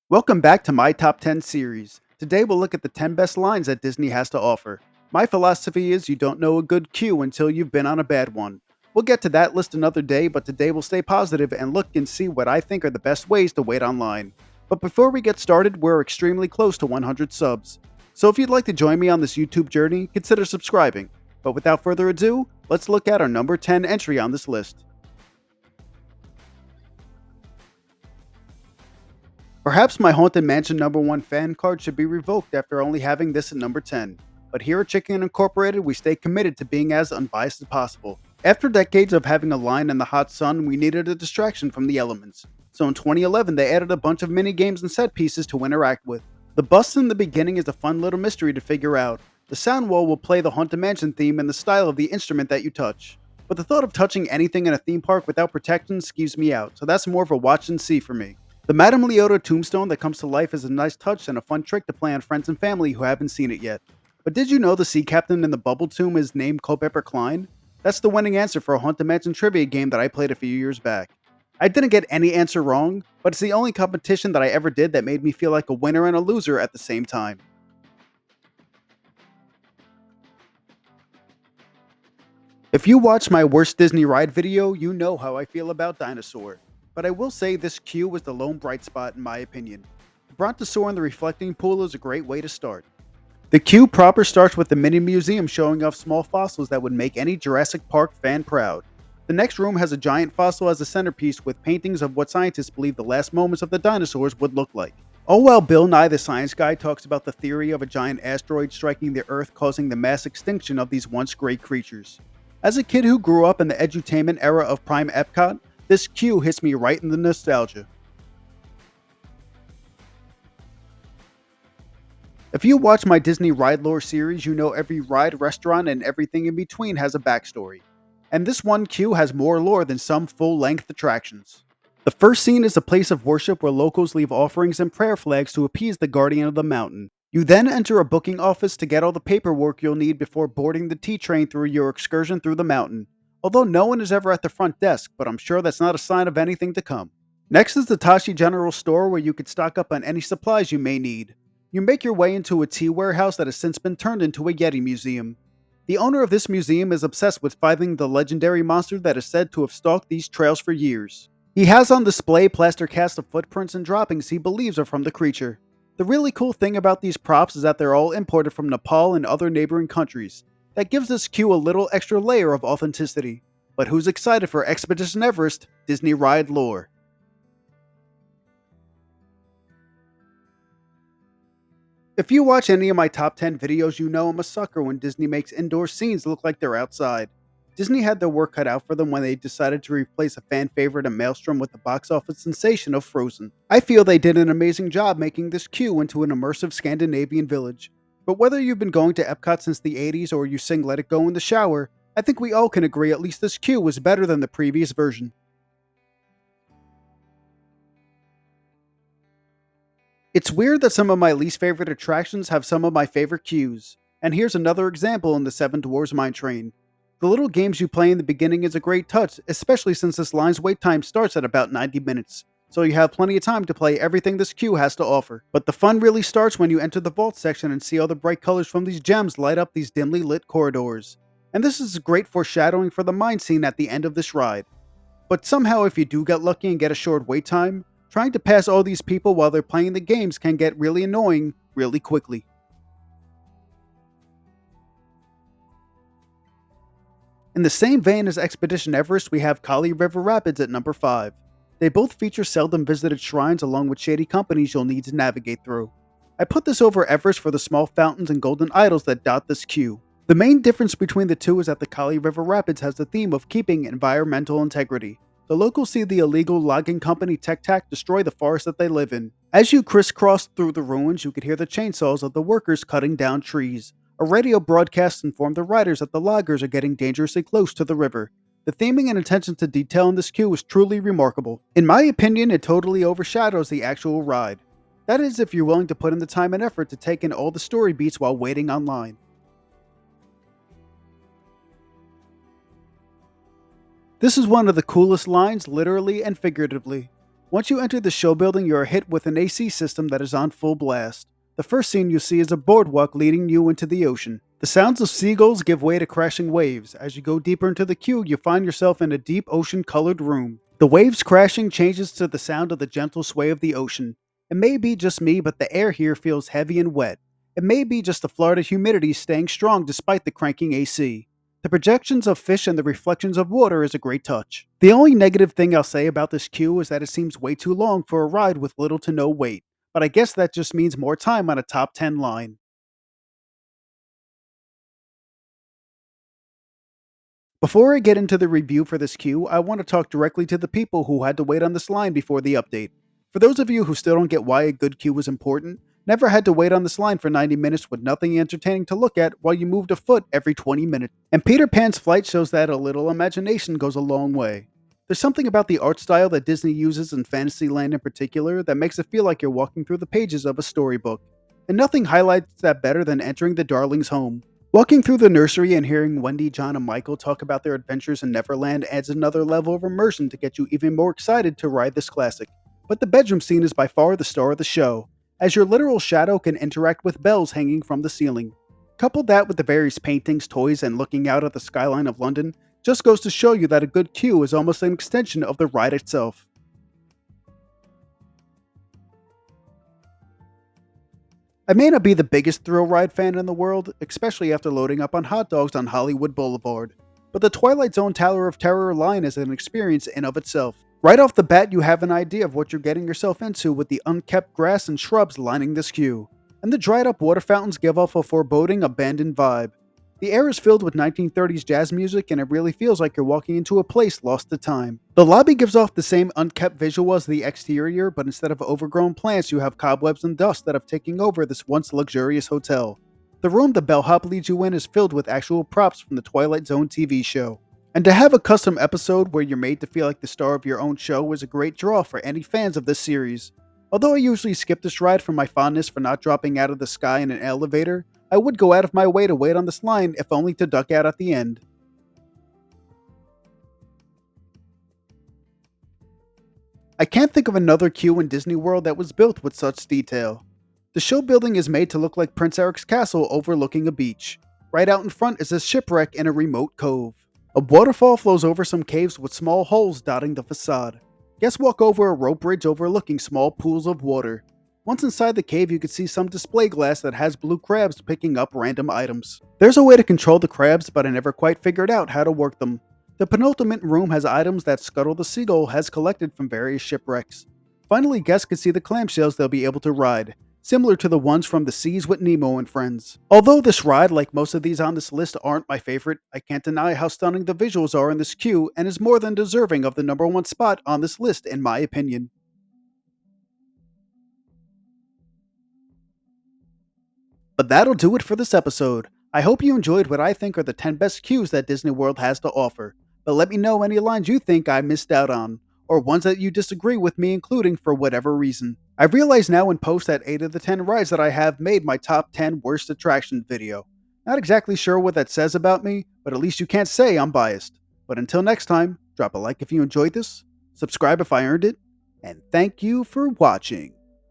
Welcome back to my Top 10 series. Today we'll look at the 10 best lines that Disney has to offer. My philosophy is you don't know a good cue until you've been on a bad one. We'll get to that list another day, but today we'll stay positive and look and see what I think are the best ways to wait online. But before we get started, we're extremely close to 100 subs. So if you'd like to join me on this YouTube journey, consider subscribing. But without further ado, let's look at our number 10 entry on this list. Perhaps my Haunted Mansion number 1 fan card should be revoked after only having this at number 10. But here at Chicken Incorporated, we stay committed to being as unbiased as possible. After decades of having a line in the hot sun, we needed a distraction from the elements. So in 2011, they added a bunch of mini games and set pieces to interact with. The bus in the beginning is a fun little mystery to figure out. The sound wall will play the Haunted Mansion theme in the style of the instrument that you touch. But the thought of touching anything in a theme park without protection skeeves me out, so that's more of a watch and see for me. The Madame Leota tombstone that comes to life is a nice touch and a fun trick to play on friends and family who haven't seen it yet. But did you know the sea captain in the bubble tomb is named Culpeper Klein? That's the winning answer for a Haunted Mansion trivia game that I played a few years back. I didn't get any answer wrong, but it's the only competition that I ever did that made me feel like a winner and a loser at the same time. If you watch my worst Disney ride video, you know how I feel about Dinosaur. But I will say this queue was the lone bright spot in my opinion. The Brontosaur in the reflecting pool is a great way to start. The queue proper starts with the mini museum showing off small fossils that would make any Jurassic Park fan proud. The next room has a giant fossil as a centerpiece with paintings of what scientists believe the last moments of the dinosaurs would look like. Oh well, Bill Nye the Science Guy talks about the theory of a giant asteroid striking the Earth causing the mass extinction of these once great creatures. As a kid who grew up in the edutainment era of Prime Epcot, this queue hits me right in the nostalgia. If you watch my Disney Ride Lore series, you know every ride, restaurant, and everything in between has a backstory. And this one queue has more lore than some full-length attractions. The first scene is a place of worship where locals leave offerings and prayer flags to appease the guardian of the mountain. You then enter a booking office to get all the paperwork you'll need before boarding the T train through your excursion through the mountain. Although no one is ever at the front desk, but I'm sure that's not a sign of anything to come. Next is the Tashi General Store where you could stock up on any supplies you may need. You make your way into a tea warehouse that has since been turned into a Yeti museum. The owner of this museum is obsessed with finding the legendary monster that is said to have stalked these trails for years. He has on display plaster casts of footprints and droppings he believes are from the creature. The really cool thing about these props is that they're all imported from Nepal and other neighboring countries. That gives this queue a little extra layer of authenticity. But who's excited for Expedition Everest, Disney Ride Lore? If you watch any of my top 10 videos, you know I'm a sucker when Disney makes indoor scenes look like they're outside. Disney had their work cut out for them when they decided to replace a fan favorite and Maelstrom with the box office sensation of Frozen. I feel they did an amazing job making this queue into an immersive Scandinavian village. But whether you've been going to Epcot since the 80s or you sing Let It Go in the shower, I think we all can agree at least this queue was better than the previous version. It's weird that some of my least favorite attractions have some of my favorite queues. And here's another example in the Seven Dwarfs Mine Train. The little games you play in the beginning is a great touch, especially since this line's wait time starts at about 90 minutes. So you have plenty of time to play everything this queue has to offer. But the fun really starts when you enter the vault section and see all the bright colors from these gems light up these dimly lit corridors. And this is great foreshadowing for the mine scene at the end of this ride. But somehow if you do get lucky and get a short wait time, trying to pass all these people while they're playing the games can get really annoying really quickly. In the same vein as Expedition Everest, we have Kali River Rapids at number 5. They both feature seldom visited shrines along with shady companies you'll need to navigate through. I put this over Everest for the small fountains and golden idols that dot this queue. The main difference between the two is that the Kali River Rapids has the theme of keeping environmental integrity. The locals see the illegal logging company Tech Tac destroy the forest that they live in. As you crisscross through the ruins, you could hear the chainsaws of the workers cutting down trees. A radio broadcast informed the riders that the loggers are getting dangerously close to the river. The theming and attention to detail in this queue is truly remarkable. In my opinion, it totally overshadows the actual ride. That is, if you're willing to put in the time and effort to take in all the story beats while waiting online. This is one of the coolest lines, literally and figuratively. Once you enter the show building, you are hit with an AC system that is on full blast. The first scene you see is a boardwalk leading you into the ocean. The sounds of seagulls give way to crashing waves. As you go deeper into the queue, you find yourself in a deep ocean colored room. The waves crashing changes to the sound of the gentle sway of the ocean. It may be just me, but the air here feels heavy and wet. It may be just the Florida humidity staying strong despite the cranking AC. The projections of fish and the reflections of water is a great touch. The only negative thing I'll say about this queue is that it seems way too long for a ride with little to no wait, but I guess that just means more time on a top 10 line. Before I get into the review for this queue, I want to talk directly to the people who had to wait on this line before the update. For those of you who still don't get why a good queue is important, never had to wait on this line for 90 minutes with nothing entertaining to look at while you moved a foot every 20 minutes. And Peter Pan's flight shows that a little imagination goes a long way. There's something about the art style that Disney uses in Fantasyland in particular that makes it feel like you're walking through the pages of a storybook. And nothing highlights that better than entering the Darlings' home. Walking through the nursery and hearing Wendy, John, and Michael talk about their adventures in Neverland adds another level of immersion to get you even more excited to ride this classic. But the bedroom scene is by far the star of the show, as your literal shadow can interact with bells hanging from the ceiling. Couple that with the various paintings, toys, and looking out at the skyline of London, just goes to show you that a good queue is almost an extension of the ride itself. I may not be the biggest thrill ride fan in the world, especially after loading up on hot dogs on Hollywood Boulevard, but the Twilight Zone Tower of Terror line is an experience in of itself. Right off the bat, you have an idea of what you're getting yourself into with the unkept grass and shrubs lining this queue, and the dried up water fountains give off a foreboding, abandoned vibe. The air is filled with 1930s jazz music, and it really feels like you're walking into a place lost to time. The lobby gives off the same unkept visual as the exterior, but instead of overgrown plants, you have cobwebs and dust that have taken over this once luxurious hotel. The room the bellhop leads you in is filled with actual props from the Twilight Zone TV show. And to have a custom episode where you're made to feel like the star of your own show is a great draw for any fans of this series. Although I usually skip this ride for my fondness for not dropping out of the sky in an elevator, I would go out of my way to wait on this line if only to duck out at the end. I can't think of another queue in Disney World that was built with such detail. The show building is made to look like Prince Eric's castle overlooking a beach. Right out in front is a shipwreck in a remote cove. A waterfall flows over some caves with small holes dotting the facade. Guests walk over a rope bridge overlooking small pools of water. Once inside the cave, you can see some display glass that has blue crabs picking up random items. There's a way to control the crabs, but I never quite figured out how to work them. The penultimate room has items that Scuttle the Seagull has collected from various shipwrecks. Finally, guests can see the clamshells they'll be able to ride, similar to the ones from the Seas with Nemo and Friends. Although this ride, like most of these on this list, aren't my favorite, I can't deny how stunning the visuals are in this queue and is more than deserving of the number one spot on this list in my opinion. But that'll do it for this episode. I hope you enjoyed what I think are the 10 best queues that Disney World has to offer. But let me know any lines you think I missed out on, or ones that you disagree with me including for whatever reason. I realize now in post that 8 of the 10 rides that I have made my top 10 worst attractions video. Not exactly sure what that says about me, but at least you can't say I'm biased. But until next time, drop a like if you enjoyed this, subscribe if I earned it, and thank you for watching.